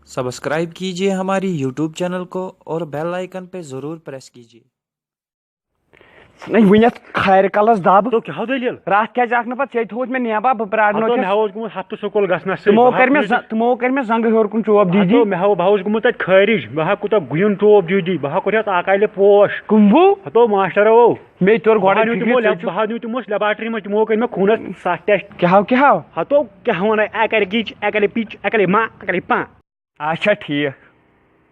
Subscribe कीजिए हमारी YouTube channel को और बेल आइकन पे ज़रूर प्रेस कीजिए। नहीं वुनिस खैर कलस दब तो क्या दलील रात क्या जाक पत चे थोत में नेबा प्राड़नो मे हाव गुमुत हफ्त स्कूल गसनस तमो कर मे जंग हर कुन चोब दीदी मे हाव बहु गुमुत तत खैरिज बहा कुता गुयन चोब दीदी बहा कुरत आकाले पोश कुंबू तो मास्टर ओ मे तोर गोड़ा बहा न्यू तिमो लेबोरेटरी में तिमो कर मे खूनस 7 टेस्ट क्या हतो क्या वन एकले गिच एकले पिच एकले मा एकले पा अच्छा ठीक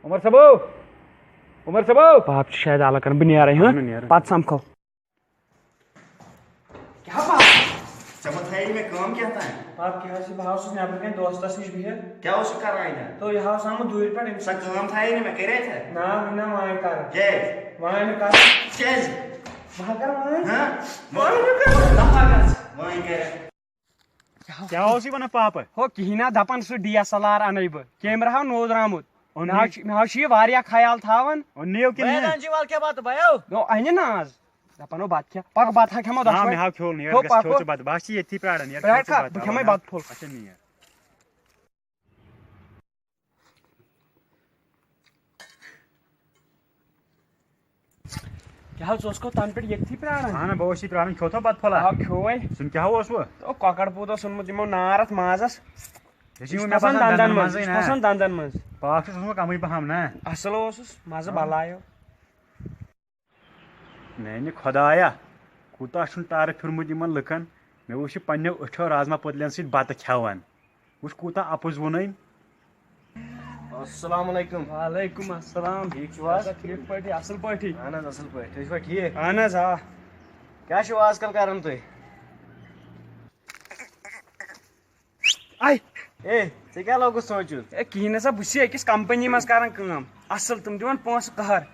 उमर सबो बाप शायद आला कर बनिया रहे हैं पात समखो क्या बात चमत्कारी में काम क्या था बाप क्या से भाव से यहां पर के दोस्तस निश भी है क्या उस कर रहा है तो यहां सामने दूर पर सब काम था ही मैं कह रहे थे ना माय कर जय माय ने कर चेज वहां कर माय हां माय ने कर दफा कर माय कह क्या होसी बना पाप हो किना दपन सु डीएसएलआर अनैब कैमरा हाव नोज रामुत नाव छी वारिया ख्याल थावन और नेव के बैदान जी वाल क्या बात भयो नो अने नाज दपनो बात क्या पक बात हा खमो दस हां मे हाव खोल नहीं यार छोच बात बासी यति प्राडन यार प्राड का खमै बात फोल अच्छा नहीं यार क्या हो सोसको तान पे यति प्राडन हां ना बहुसी प्राडन खोतो बात फोला हां खोय सुन क्या हो ओसो तो ककड़ पूतो सुन मुजिमो नारत माजस यसी मे पसंद दंदन मज पाक सुन कमै पहम ना असल ओसुस मज बलायो नहीं खुदाया कूता तार फिरमुत इन लुकन मे वो पन्ने अठो राजमा पतलन सत बत खान वो कूता अपुज वन अस्सलाम वालेकुम वालेकुम अस्सलाम ठीक छुआस ठीक पटी असल पटी आना असल पे ठीक ठीक आना जा क्या छु आजकल करन तुई आई ए ते क्या लोग सोचु ए किन सा बुसी अकिस कंपनी मस करन काम असल तुम दिवन पोस कहर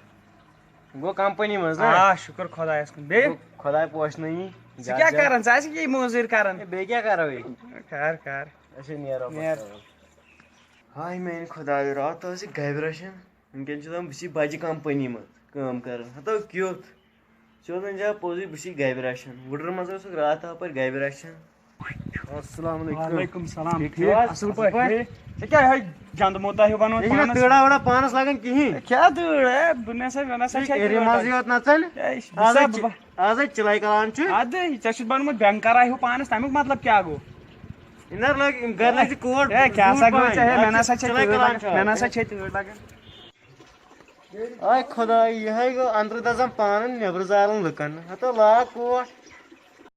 वो कंपनी में ना हां शुक्र खुदायस कुन बे खुदाय पोष नहीं क्या करन चाहे ये मजूर करन बे क्या कर रहे कर ऐसे नियर हाय मैं खुदाय रात तो से गाइब्रेशन इनके जो हम बिसी बाजी कंपनी में काम कर हतो क्यों चोदन जा पोजी बिसी गाइब्रेशन वुडर मजो से रात पर गाइब्रेशन अस्सलाम वालेकुम सलाम ठीक असल पे क्या है जंद मोता है बनो पानस तड़ा वड़ा पानस लागन किही क्या दूर है दुनिया से वना से एरे माजियत नचन आज चलाई कलान छु आदे चशुद बनो बैंक करा हो पानस तमिक मतलब क्या गो इनर लग घर लग कोड ए क्या सा गो है मैंने सा लगन आय खुदा यह गो अंदर दजम पान नेबर जारन लुकन हतो ला कोट